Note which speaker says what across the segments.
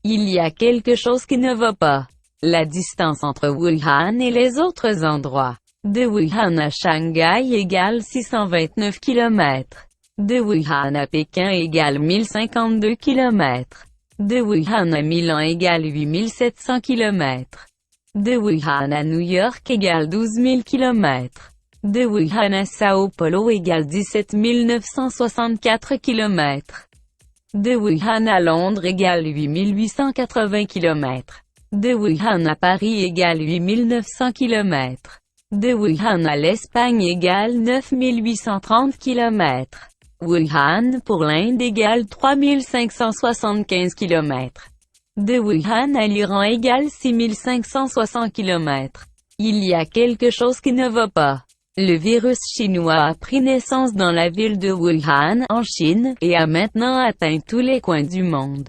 Speaker 1: Il y a quelque chose qui ne va pas. La distance entre Wuhan et les autres endroits. De Wuhan à Shanghai égale 629 km. De Wuhan à Pékin égale 1052 km. De Wuhan à Milan égale 8700 km. De Wuhan à New York égale 12 000 km. De Wuhan à Sao Paulo égale 17 964 km. De Wuhan à Londres égale 8 880 km. De Wuhan à Paris égale 8 900 km. De Wuhan à l'Espagne égale 9 830 km. Wuhan pour l'Inde égale 3 575 km. De Wuhan à l'Iran égale 6 560 km. Il y a quelque chose qui ne va pas. Le virus chinois a pris naissance dans la ville de Wuhan, en Chine, et a maintenant atteint tous les coins du monde.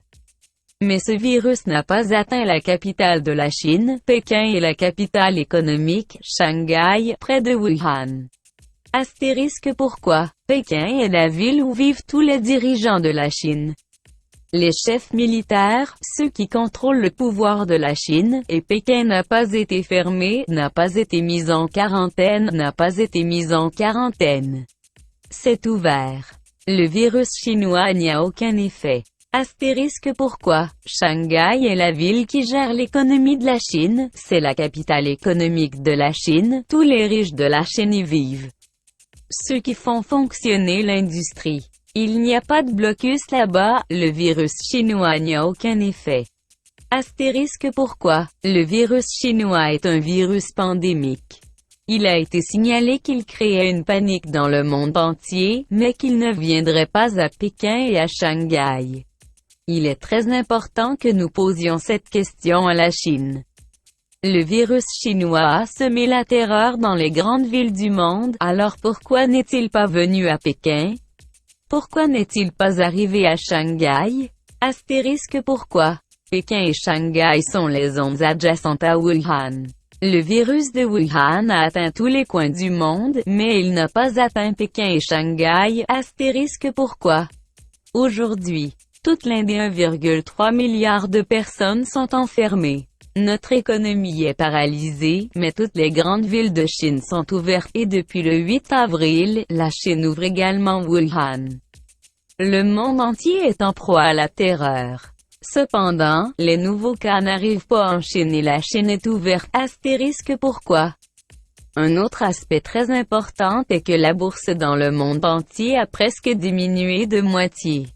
Speaker 1: Mais ce virus n'a pas atteint la capitale de la Chine, Pékin et la capitale économique, Shanghai, près de Wuhan. Astérisque pourquoi? Pékin est la ville où vivent tous les dirigeants de la Chine. Les chefs militaires, ceux qui contrôlent le pouvoir de la Chine, et Pékin n'a pas été fermé, n'a pas été mis en quarantaine, C'est ouvert. Le virus chinois n'y a aucun effet. Astérisque pourquoi? Shanghai est la ville qui gère l'économie de la Chine, c'est la capitale économique de la Chine, tous les riches de la Chine y vivent. Ceux qui font fonctionner l'industrie. Il n'y a pas de blocus là-bas, le virus chinois n'y a aucun effet. Astérisque pourquoi? Le virus chinois est un virus pandémique. Il a été signalé qu'il créait une panique dans le monde entier, mais qu'il ne viendrait pas à Pékin et à Shanghai. Il est très important que nous posions cette question à la Chine. Le virus chinois a semé la terreur dans les grandes villes du monde, alors pourquoi n'est-il pas venu à Pékin? Pourquoi n'est-il pas arrivé à Shanghai? Astérisque pourquoi? Pékin et Shanghai sont les zones adjacentes à Wuhan. Le virus de Wuhan a atteint tous les coins du monde, mais il n'a pas atteint Pékin et Shanghai. Astérisque pourquoi? Aujourd'hui, toute l'Inde et 1,3 milliard de personnes sont enfermées. Notre économie est paralysée, mais toutes les grandes villes de Chine sont ouvertes et depuis le 8 avril, la Chine ouvre également Wuhan. Le monde entier est en proie à la terreur. Cependant, les nouveaux cas n'arrivent pas en Chine et la Chine est ouverte. Astérisque pourquoi? Un autre aspect très important est que la bourse dans le monde entier a presque diminué de moitié.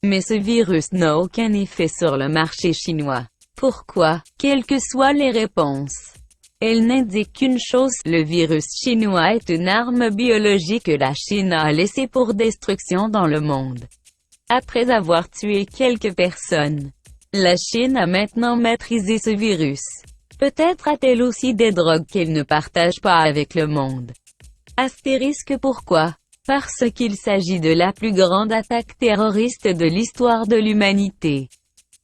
Speaker 1: Mais ce virus n'a aucun effet sur le marché chinois. Pourquoi? Quelles que soient les réponses, elles n'indiquent qu'une chose, le virus chinois est une arme biologique que la Chine a laissée pour destruction dans le monde. Après avoir tué quelques personnes, la Chine a maintenant maîtrisé ce virus. Peut-être a-t-elle aussi des drogues qu'elle ne partage pas avec le monde. Astérisque pourquoi? Parce qu'il s'agit de la plus grande attaque terroriste de l'histoire de l'humanité.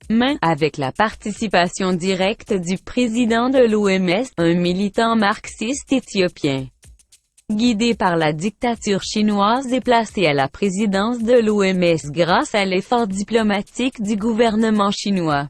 Speaker 1: Mais, avec la participation directe du président de l'OMS, un militant marxiste éthiopien. Guidé par la dictature chinoise et placé à la présidence de l'OMS grâce à l'effort diplomatique du gouvernement chinois.